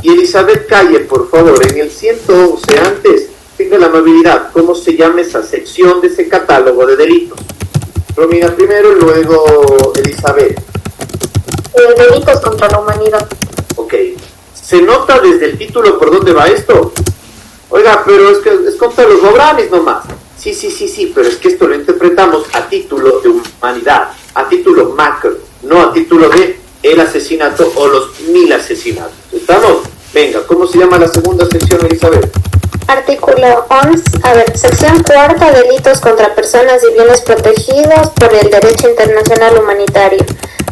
Y Elizabeth Calle, por favor, en el 111 antes, tenga la amabilidad, ¿cómo se llama esa sección de ese catálogo de delitos? Romina primero, luego Elizabeth. Delitos contra la humanidad. Ok. ¿Se nota desde el título por dónde va esto? Oiga, pero es que es contra los gobranis nomás. Sí, pero es que esto lo interpretamos a título de humanidad, a título macro, no a título de el asesinato o los 1000 asesinatos. ¿Estamos? Venga, ¿cómo se llama la segunda sección, Elizabeth? Artículo 11, sección cuarta, delitos contra personas y bienes protegidos por el derecho internacional humanitario.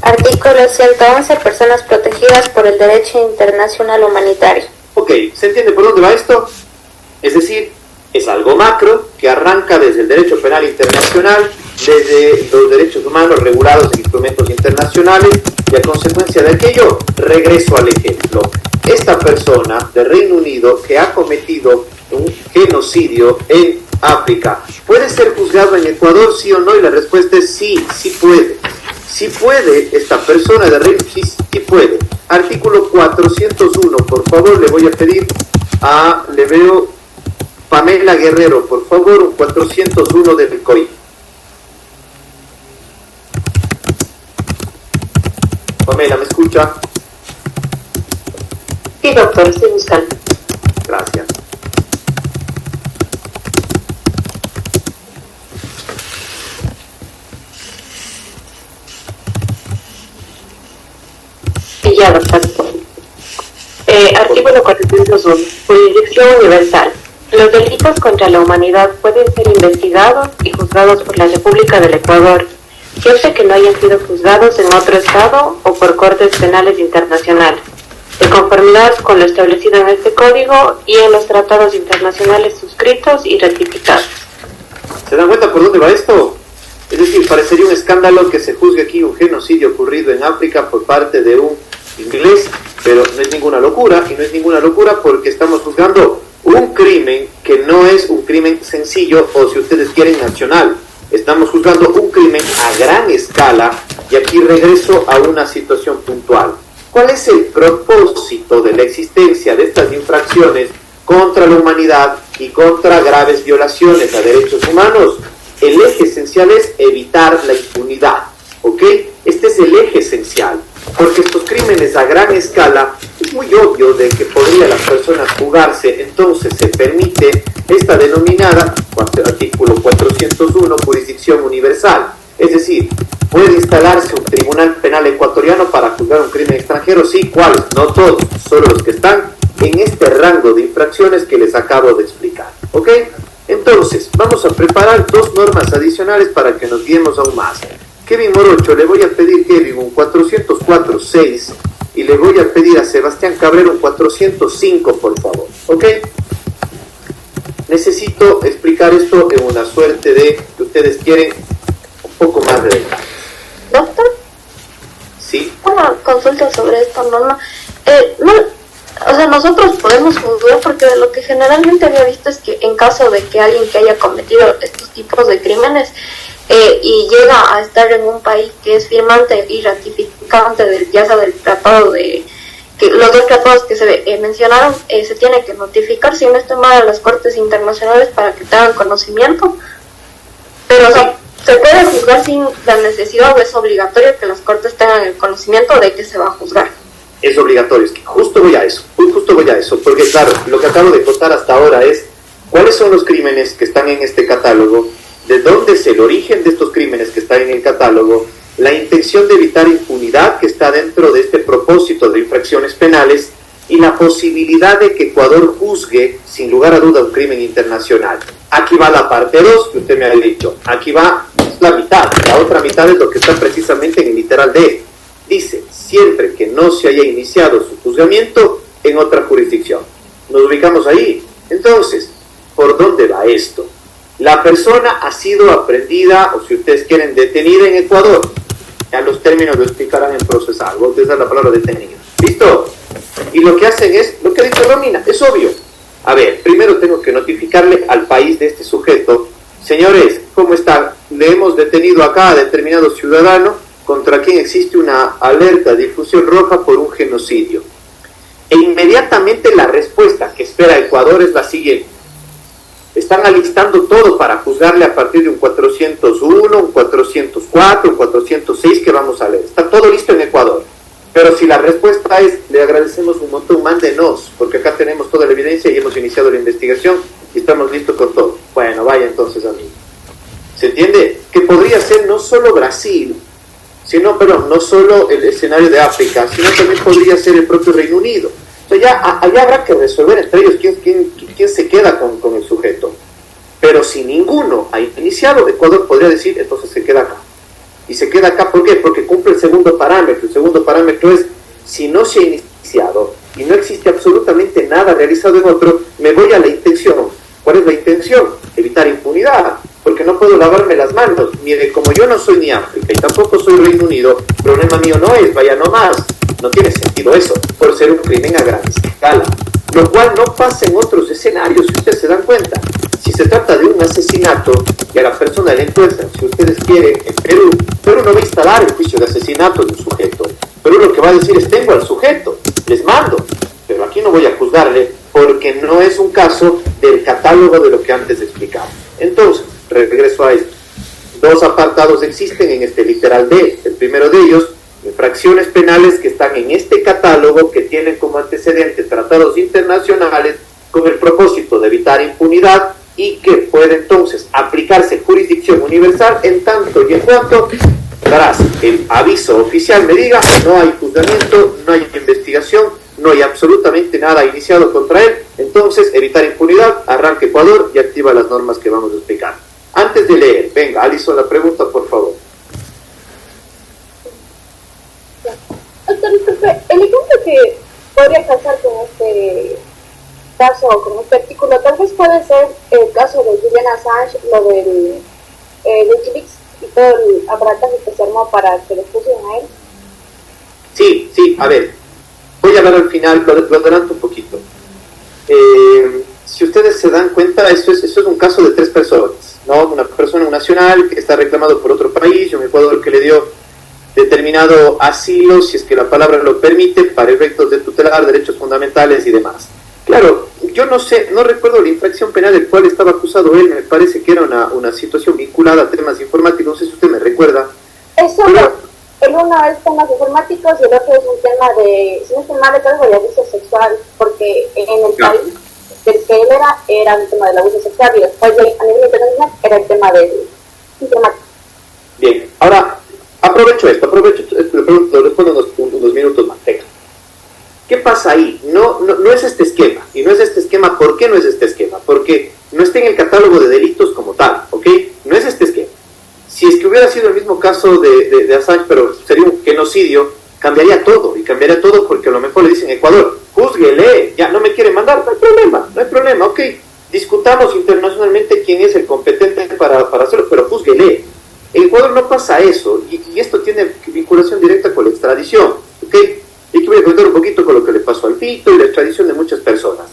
Artículo 111, personas protegidas por el derecho internacional humanitario. Ok, ¿se entiende por dónde va esto? Es decir, es algo macro que arranca desde el derecho penal internacional, desde los derechos humanos regulados en instrumentos internacionales y a consecuencia de aquello, regreso al ejemplo. Esta persona de Reino Unido que ha cometido un genocidio en África, ¿puede ser juzgado en Ecuador, sí o no? Y la respuesta es sí, sí puede. Sí puede esta persona de Reino Unido, sí puede. Artículo 401, por favor, le voy a pedir le veo Pamela Guerrero, por favor, un 401 del COI. Pamela, ¿me escucha? Sí, doctor, estoy buscando. Gracias. Ya, doctor. Artículo 401. Jurisdicción universal. Los delitos contra la humanidad pueden ser investigados y juzgados por la República del Ecuador, siempre que no hayan sido juzgados en otro estado o por cortes penales internacionales, de conformidad con lo establecido en este código y en los tratados internacionales suscritos y ratificados. ¿Se dan cuenta por dónde va esto? Es decir, parecería un escándalo que se juzgue aquí un genocidio ocurrido en África por parte de un inglés, pero no es ninguna locura, y no es ninguna locura porque estamos juzgando un crimen que no es un crimen sencillo o, si ustedes quieren, nacional. Estamos juzgando un crimen a gran escala y aquí regreso a una situación puntual. ¿Cuál es el propósito de la existencia de estas infracciones contra la humanidad y contra graves violaciones a derechos humanos? El eje esencial es evitar la impunidad, ¿ok? Este es el eje esencial, porque estos crímenes a gran escala es muy obvio de que podrían las personas fugarse, entonces se permite esta denominada artículo 401, jurisdicción universal. Es decir, ¿puede instalarse un tribunal penal ecuatoriano para juzgar un crimen extranjero? Sí, ¿cuáles? No todos, solo los que están en este rango de infracciones que les acabo de explicar, ¿ok? Entonces, vamos a preparar dos normas adicionales para que nos guiemos aún más. Kevin Morocho, le voy a pedir, Kevin, un 404.6 y le voy a pedir a Sebastián Cabrera un 405, por favor, ¿ok? Necesito explicar esto en una suerte de que ustedes quieren un poco más de detalle. Doctor, ¿Sí? una consulta sobre esta norma. Nosotros podemos juzgar, porque de lo que generalmente había visto es que en caso de que alguien que haya cometido estos tipos de crímenes y llega a estar en un país que es firmante y ratificante ya sea del tratado de que los dos tratados que se mencionaron se tiene que notificar, si no estoy mal, a las cortes internacionales para que tengan conocimiento, pero o sea, se puede juzgar sin la necesidad o es obligatorio que las cortes tengan el conocimiento de que se va a juzgar. Es obligatorio, es que justo voy a eso, porque claro, lo que acabo de contar hasta ahora es cuáles son los crímenes que están en este catálogo, de dónde es el origen de estos crímenes que están en el catálogo, la intención de evitar impunidad que está dentro de este propósito de infracciones penales y la posibilidad de que Ecuador juzgue sin lugar a duda un crimen internacional. Aquí va la parte 2 que usted me ha dicho, aquí va la mitad, la otra mitad es lo que está precisamente en el literal D. Dice, siempre que no se haya iniciado su juzgamiento en otra jurisdicción. Nos ubicamos ahí. Entonces, ¿por dónde va esto? La persona ha sido aprendida, o si ustedes quieren, detenida en Ecuador. Ya los términos lo explicarán en procesal. Voy a utilizar la palabra detenido. ¿Listo? Y lo que hacen es, lo que ha dicho Romina, es obvio. A ver, primero tengo que notificarle al país de este sujeto. Señores, ¿cómo están? Le hemos detenido acá a determinado ciudadano contra quien existe una alerta de difusión roja por un genocidio. E inmediatamente la respuesta que espera Ecuador es la siguiente. Están alistando todo para juzgarle a partir de un 401, un 404, un 406 que vamos a leer. Está todo listo en Ecuador. Pero si la respuesta es, le agradecemos un montón, mándenos, porque acá tenemos toda la evidencia y hemos iniciado la investigación y estamos listos con todo. Bueno, vaya entonces, amigo. ¿Se entiende? Que podría ser no solo Brasil, no solo el escenario de África, sino también podría ser el propio Reino Unido. O sea, ya allá habrá que resolver entre ellos quién se queda con el sujeto. Pero si ninguno ha iniciado, Ecuador podría decir, entonces se queda acá. Y se queda acá, ¿por qué? Porque cumple el segundo parámetro. El segundo parámetro es, si no se ha iniciado y no existe absolutamente nada realizado en otro, me voy a la intención. ¿Cuál es la intención? Evitar impunidad. Porque no puedo lavarme las manos. Mire, como yo no soy ni África y tampoco soy Reino Unido, problema mío no es, vaya nomás. No tiene sentido eso, por ser un crimen a gran escala. Lo cual no pasa en otros escenarios, si ustedes se dan cuenta. Si se trata de un asesinato y a la persona le encuentran, si ustedes quieren, en Perú no va a instalar el juicio de asesinato de un sujeto. Perú lo que va a decir es, tengo al sujeto, les mando. Pero aquí no voy a juzgarle porque no es un caso del catálogo de lo que antes explicamos. Entonces, regreso a esto. Dos apartados existen en este literal D. El primero de ellos, infracciones penales que están en este catálogo que tienen como antecedente tratados internacionales con el propósito de evitar impunidad y que puede entonces aplicarse jurisdicción universal en tanto y en cuanto tras el aviso oficial me diga no hay juzgamiento, no hay investigación, no hay absolutamente nada iniciado contra él, entonces evitar impunidad, arranca Ecuador y activa las normas que vamos a explicar. Antes de leer, venga, Alison, la pregunta, por favor. Doctor, disculpe, el ejemplo que podría pasar con este caso, con este artículo, tal vez puede ser el caso de Julian Assange, lo del Wikileaks y todo el aparataje que se armó para que le pusieran a él. Sí, a ver, voy a hablar al final, lo adelanto un poquito. Si ustedes se dan cuenta, eso es un caso de 3 personas, ¿no? Una persona nacional que está reclamado por otro país y un Ecuador que le dio determinado asilo, si es que la palabra lo permite, para efectos de tutelar derechos fundamentales y demás. Claro, yo no recuerdo la infracción penal del cual estaba acusado él, me parece que era una situación vinculada a temas informáticos, no sé si usted me recuerda. Eso el uno es temas informáticos y el otro es un tema de, si no estoy mal, de abuso sexual, porque en el país del que él era un tema del abuso sexual y después a nivel internacional era el tema del informático. Bien, ahora aprovecho esto, lo respondo unos minutos más. Venga. ¿Qué pasa ahí? No es este esquema. Y no es este esquema, ¿por qué no es este esquema? Porque no está en el catálogo de delitos como tal, ¿ok? No es este esquema. Si es que hubiera sido el mismo caso de Assange, pero sería un genocidio, cambiaría todo. Y cambiaría todo porque a lo mejor le dicen Ecuador, júzguele, ya no me quiere mandar, no hay problema, ok. Discutamos internacionalmente quién es el competente para hacerlo, pero júzguele. En Ecuador no pasa eso, y esto tiene vinculación directa con la extradición, ¿ok? Y que voy a contar un poquito con lo que le pasó al Fito y la extradición de muchas personas.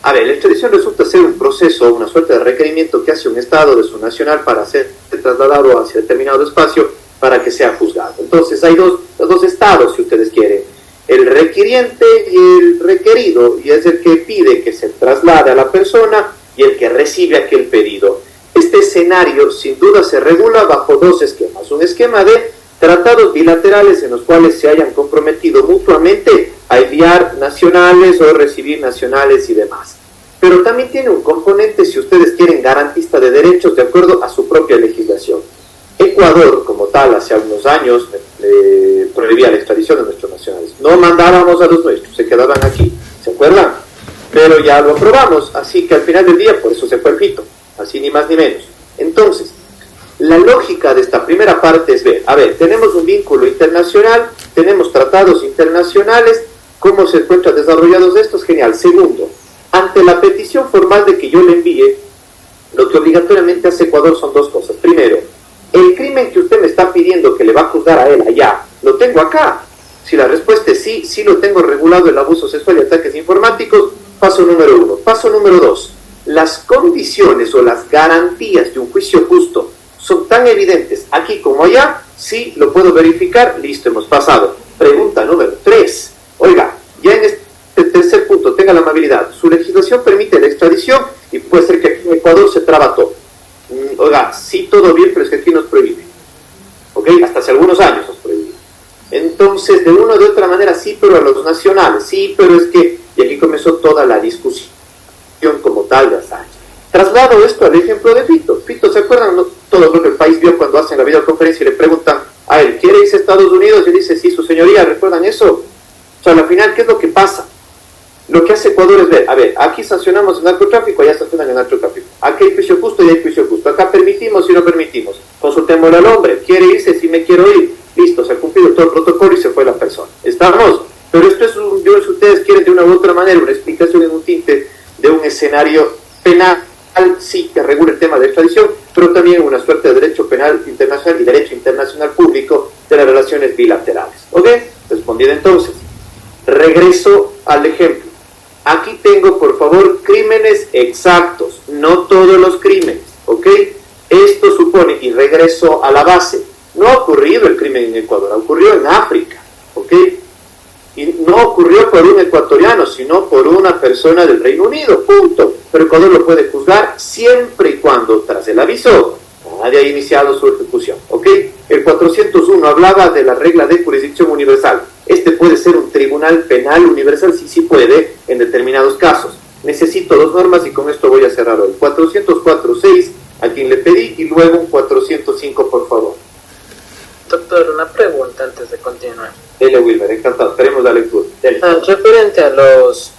A ver, la extradición resulta ser un proceso, una suerte de requerimiento que hace un Estado de su nacional para ser trasladado hacia determinado espacio para que sea juzgado. Entonces hay dos estados, si ustedes quieren. el requiriente y el requerido, y es el que pide que se traslade a la persona y el que recibe aquel pedido. Este escenario sin duda se regula bajo dos esquemas. Un esquema de tratados bilaterales en los cuales se hayan comprometido mutuamente a enviar nacionales o recibir nacionales y demás. Pero también tiene un componente, si ustedes quieren, garantista de derechos de acuerdo a su propia legislación. Ecuador, como tal, hace algunos años prohibía la extradición de nuestros nacionales. No mandábamos a los nuestros, se quedaban aquí, ¿se acuerdan? Pero ya lo aprobamos, así que al final del día, por eso se fue el pito, así ni más ni menos. Entonces, la lógica de esta primera parte es ver, a ver, tenemos un vínculo internacional, tenemos tratados internacionales, ¿cómo se encuentran desarrollados estos? Genial. Segundo, ante la petición formal de que yo le envíe, lo que obligatoriamente hace Ecuador son dos cosas. Primero, el crimen que usted me está pidiendo que le va a juzgar a él allá, ¿lo tengo acá? Si la respuesta es sí, sí lo tengo regulado, el abuso sexual y ataques informáticos, paso número 1. Paso número 2, las condiciones o las garantías de un juicio justo son tan evidentes aquí como allá, sí lo puedo verificar, listo, hemos pasado. Pregunta número 3, oiga, ya en este tercer punto, tenga la amabilidad, su legislación permite la extradición y puede ser que aquí en Ecuador se traba todo. Oiga, sí, todo bien, pero es que aquí nos prohíbe. ¿Ok? Hasta hace algunos años nos prohíbe. Entonces, de una o de otra manera, sí, pero a los nacionales, sí, pero es que, y aquí comenzó toda la discusión como tal de Assange. Traslado esto al ejemplo de Fito. Fito, ¿se acuerdan? No, todo lo que el país vio cuando hacen la videoconferencia y le preguntan a él, ¿quiere irse a Estados Unidos? Y él dice, sí, su señoría, ¿recuerdan eso? O sea, al final, ¿qué es lo que pasa? Lo que hace Ecuador es ver, a ver, aquí sancionamos el narcotráfico, allá sancionan el narcotráfico. Aquí hay juicio justo y hay juicio justo. Acá permitimos y no permitimos. Consultémosle al hombre, ¿quiere irse? Si me quiero ir. Listo, se ha cumplido todo el protocolo y se fue la persona. ¿Estamos? Pero esto es, yo, si ustedes quieren de una u otra manera, una explicación en un tinte de un escenario penal, sí, que regula el tema de extradición, pero también una suerte de derecho penal internacional y derecho internacional público de las relaciones bilaterales. ¿Ok? Respondida entonces. Regreso al ejemplo. Aquí tengo, por favor, crímenes exactos, no todos los crímenes, ¿ok? Esto supone, y regreso a la base, no ha ocurrido el crimen en Ecuador, ha ocurrido en África, ¿ok? Y no ocurrió por un ecuatoriano, sino por una persona del Reino Unido, punto. Pero Ecuador lo puede juzgar siempre y cuando, tras el aviso, nadie haya iniciado su ejecución, ¿ok? El 401 hablaba de la regla de jurisdicción universal. Este puede ser un tribunal penal universal, sí puede, en determinados casos. Necesito dos normas y con esto voy a cerrar hoy. 404.6, a quien le pedí, y luego un 405, por favor. Doctor, una pregunta antes de continuar. Dele, Wilmer, encantado. Esperemos la lectura. Referente a los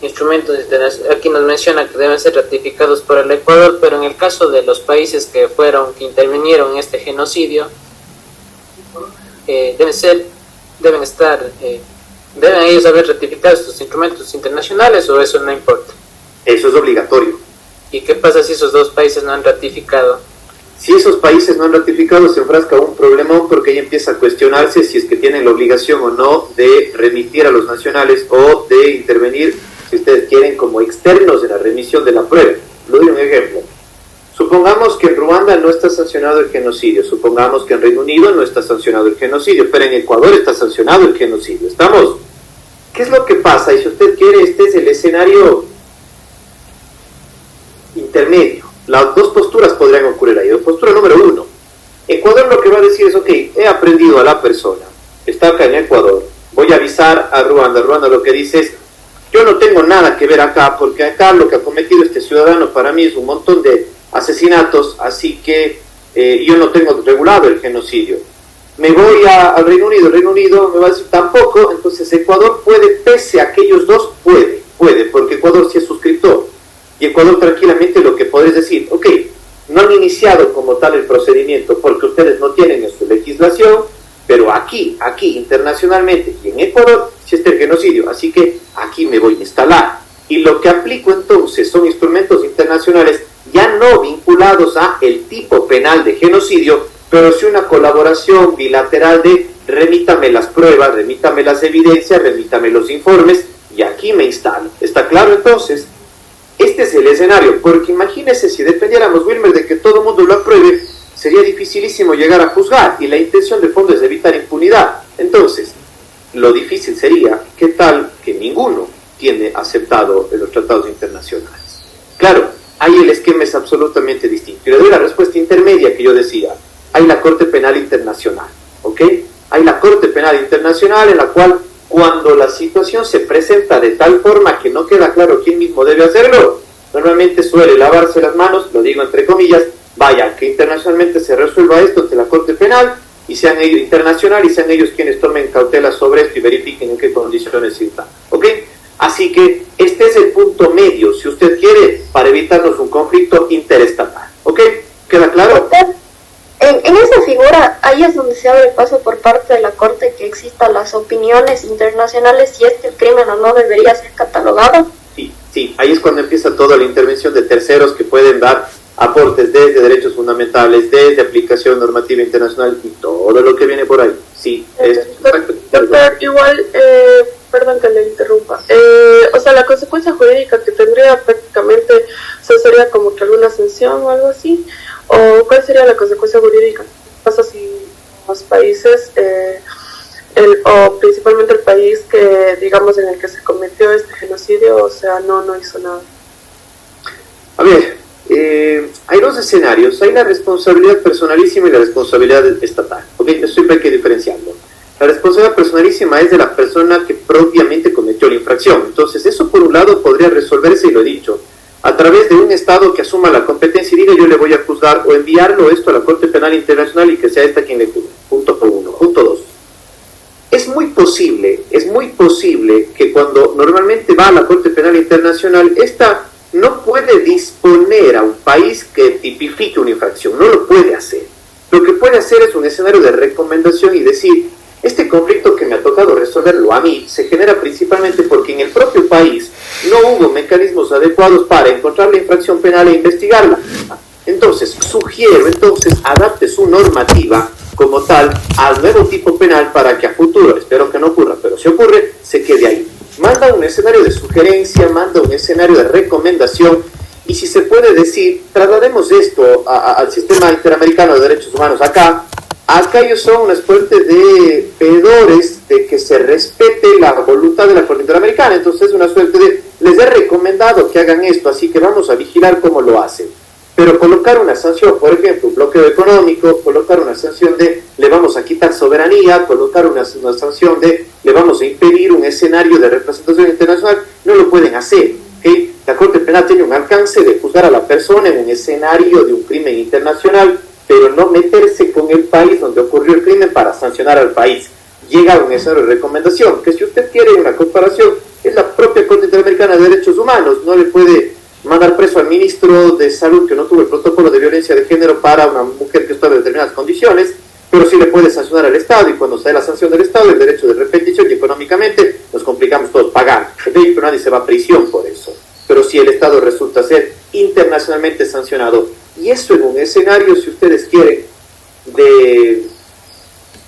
instrumentos internacionales, aquí nos menciona que deben ser ratificados por el Ecuador, pero en el caso de los países que intervinieron en este genocidio, ¿deben ellos haber ratificado estos instrumentos internacionales o eso no importa? Eso es obligatorio. ¿Y qué pasa si esos dos países no han ratificado? Si esos países no han ratificado, se enfrasca un problemón porque ahí empieza a cuestionarse si es que tienen la obligación o no de remitir a los nacionales o de intervenir, si ustedes quieren, como externos en la remisión de la prueba. Le doy un ejemplo. Supongamos que en Ruanda no está sancionado el genocidio, supongamos que en Reino Unido no está sancionado el genocidio, pero en Ecuador está sancionado el genocidio. ¿Estamos? ¿Qué es lo que pasa? Y si usted quiere, este es el escenario intermedio. Las dos posturas podrían ocurrir ahí. Postura número 1. Ecuador lo que va a decir es, ok, he aprendido a la persona, está acá en Ecuador, voy a avisar a Ruanda. Ruanda lo que dice es, yo no tengo nada que ver acá, porque acá lo que ha cometido este ciudadano para mí es un montón de asesinatos, así que yo no tengo regulado el genocidio. Me voy al Reino Unido, el Reino Unido me va a decir tampoco, entonces Ecuador puede, pese a aquellos dos, puede, porque Ecuador sí es suscriptor. Y Ecuador tranquilamente lo que podés decir, ok, no han iniciado como tal el procedimiento porque ustedes no tienen en su legislación, pero aquí, internacionalmente, y en Ecuador, sí está el genocidio, así que aquí me voy a instalar. Y lo que aplico entonces son instrumentos internacionales ya no vinculados a el tipo penal de genocidio, pero sí una colaboración bilateral de remítame las pruebas, remítame las evidencias, remítame los informes, y aquí me instalo. ¿Está claro entonces? Este es el escenario, porque imagínese si dependiéramos, Wilmer, de que todo el mundo lo apruebe, sería dificilísimo llegar a juzgar, y la intención de fondo es evitar impunidad. Entonces, lo difícil sería, ¿qué tal que ninguno tiene aceptado en los tratados internacionales? Claro, ahí el esquema es absolutamente distinto. Y le doy la respuesta intermedia que yo decía. Hay la Corte Penal Internacional, ¿ok? Hay la Corte Penal Internacional en la cual, cuando la situación se presenta de tal forma que no queda claro quién mismo debe hacerlo, normalmente suele lavarse las manos, lo digo entre comillas, vaya, que internacionalmente se resuelva esto ante la Corte Penal, y sean ellos internacional, y sean ellos quienes tomen cautela sobre esto y verifiquen en qué condiciones están, ¿ok? Así que este es el punto medio, si usted quiere, para evitarnos un conflicto interestatal, ¿ok? ¿Queda claro? En esa figura, ahí es donde se abre paso por parte de la Corte que existan las opiniones internacionales si es que el crimen o no debería ser catalogado. Sí, ahí es cuando empieza toda la intervención de terceros que pueden dar aportes desde derechos fundamentales, desde aplicación normativa internacional y todo lo que viene por ahí. Sí, es Doctor, igual, perdón que le interrumpa. O sea, la consecuencia jurídica que tendría prácticamente, o sea, sería como que alguna sanción o algo así. ¿O cuál sería la consecuencia jurídica? ¿Qué pasa si los países, o principalmente el país que, digamos, en el que se cometió este genocidio, o sea, no hizo nada? A ver, hay dos escenarios. Hay la responsabilidad personalísima y la responsabilidad estatal. ¿Ok? Eso siempre hay que diferenciarlo. La responsabilidad personalísima es de la persona que propiamente cometió la infracción. Entonces, eso por un lado podría resolverse, y lo he dicho, a través de un Estado que asuma la competencia y diga yo le voy a juzgar, o enviarlo esto a la Corte Penal Internacional y que sea esta quien le juzgue. Punto por uno. Punto dos. Es muy posible que cuando normalmente va a la Corte Penal Internacional, esta no puede disponer a un país que tipifique una infracción, no lo puede hacer. Lo que puede hacer es un escenario de recomendación y decir, este conflicto que me ha tocado resolverlo a mí se genera principalmente porque en el propio país no hubo mecanismos adecuados para encontrar la infracción penal e investigarla. Entonces, sugiero, adapte su normativa como tal al nuevo tipo penal para que a futuro, espero que no ocurra, pero si ocurre, se quede ahí. Manda un escenario de sugerencia, manda un escenario de recomendación, y si se puede decir, traslademos esto al sistema interamericano de derechos humanos acá ellos son una suerte de pedores de que se respete la voluntad de la Corte Interamericana, entonces es una suerte de, les he recomendado que hagan esto, así que vamos a vigilar cómo lo hacen. Pero colocar una sanción, por ejemplo, un bloqueo económico, colocar una sanción de le vamos a quitar soberanía, colocar una sanción de le vamos a impedir un escenario de representación internacional, no lo pueden hacer. ¿Okay? La Corte Penal tiene un alcance de juzgar a la persona en un escenario de un crimen internacional, pero no meterse con el país donde ocurrió el crimen para sancionar al país. Llega a un escenario de recomendación, que si usted quiere una comparación, es la propia Corte Interamericana de Derechos Humanos, no le puede mandar preso al ministro de Salud que no tuvo el protocolo de violencia de género para una mujer que estaba en determinadas condiciones, pero sí le puede sancionar al Estado, y cuando se da la sanción del Estado, el derecho de repetición, y económicamente nos complicamos todos pagando, pero nadie se va a prisión por eso. Pero si el Estado resulta ser internacionalmente sancionado, y eso en un escenario, si ustedes quieren, de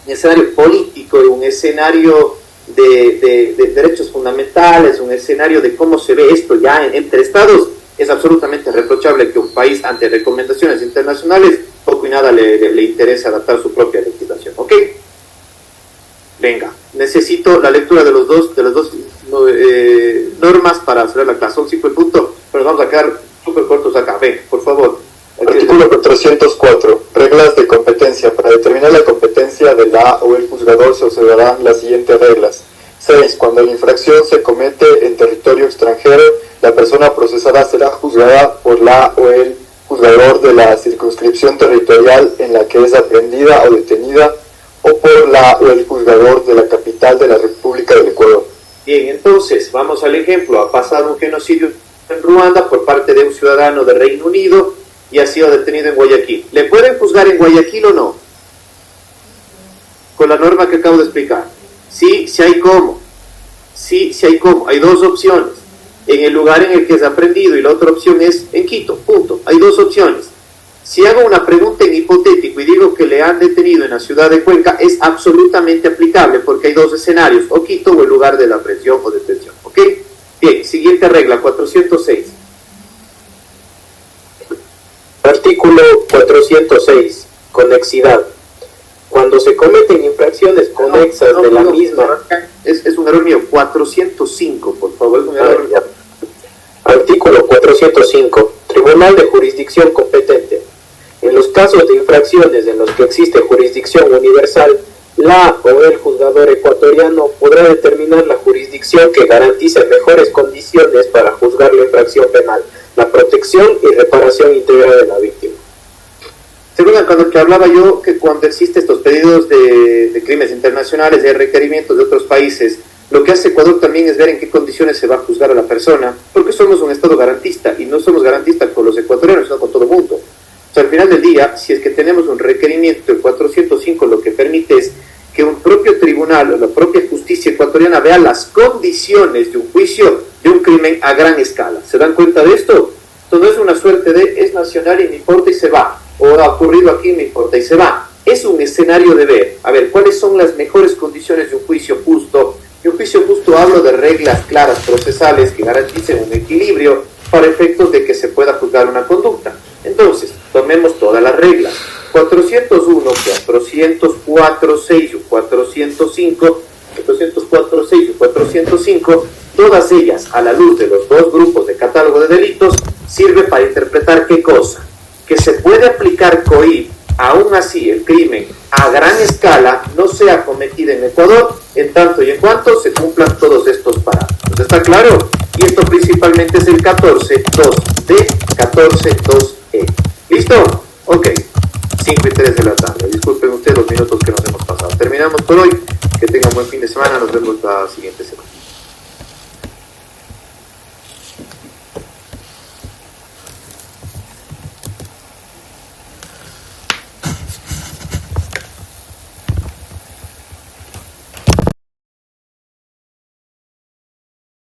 un escenario político, de un escenario de derechos fundamentales, un escenario de cómo se ve esto ya entre Estados, es absolutamente reprochable que un país, ante recomendaciones internacionales, poco y nada le interese adaptar su propia legislación. ¿Ok? Venga, necesito la lectura de las dos normas para cerrar la clase. Son 5 puntos, pero vamos a quedar súper cortos acá. Ven, por favor. Artículo 404. Reglas de competencia. Para determinar la competencia de la o el juzgador se observarán las siguientes reglas. 6. Cuando la infracción se comete en territorio extranjero, la persona procesada será juzgada por la o el juzgador de la circunscripción territorial en la que es aprehendida o detenida, o por la o el juzgador de la capital de la República del Ecuador. Bien, entonces, vamos al ejemplo. Ha pasado un genocidio en Ruanda por parte de un ciudadano de Reino Unido y ha sido detenido en Guayaquil. ¿Le pueden juzgar en Guayaquil o no? Con la norma que acabo de explicar. Sí, sí hay cómo. Sí, sí hay cómo. Hay dos opciones. En el lugar en el que es aprehendido, y la otra opción es en Quito. Punto. Hay dos opciones. Si hago una pregunta en hipotético y digo que le han detenido en la ciudad de Cuenca, es absolutamente aplicable porque hay dos escenarios, o Quito o el lugar de la aprehensión o detención. ¿Ok? Bien, siguiente regla, 406. Artículo 406. Conexidad. Cuando cuando se cometen infracciones conexas de la misma... Es un error mío, 405, por favor, es un error. Ya. Artículo 405. Tribunal de jurisdicción competente. En los casos de infracciones en los que existe jurisdicción universal, la o el juzgador ecuatoriano podrá determinar la jurisdicción que garantice mejores condiciones para juzgar la infracción penal, la protección y reparación íntegra de la víctima. ¿Se acuerdan cuando que hablaba yo que cuando existen estos pedidos de crímenes internacionales, de requerimientos de otros países, lo que hace Ecuador también es ver en qué condiciones se va a juzgar a la persona, porque somos un Estado garantista, y no somos garantistas con los ecuatorianos, sino con todo el mundo. O sea, al final del día, si es que tenemos un requerimiento en 405, lo que permite es que un propio tribunal o la propia justicia ecuatoriana vea las condiciones de un juicio de un crimen a gran escala. ¿Se dan cuenta de esto? Esto no es una suerte de es nacional y me importa y se va, o ha ocurrido aquí me importa y se va. Es un escenario de ver, a ver, cuáles son las mejores condiciones de un juicio justo. Y un juicio justo hablo de reglas claras procesales que garanticen un equilibrio para efectos de que se pueda juzgar una conducta. Entonces, tomemos todas las reglas. 401, 404, 6 o 405, 404, 6 o 405, todas ellas, a la luz de los dos grupos de catálogo de delitos, sirve para interpretar ¿qué cosa? Que se puede aplicar COIP, aún así el crimen a gran escala no sea cometido en Ecuador, en tanto y en cuanto se cumplan todos estos parámetros. ¿Está claro? Y esto principalmente es el 14.2D, 14.2E. ¿Listo? Ok. 5 y 3 de la tarde. Disculpen ustedes los minutos que nos hemos pasado. Terminamos por hoy. Que tengan buen fin de semana. Nos vemos la siguiente semana.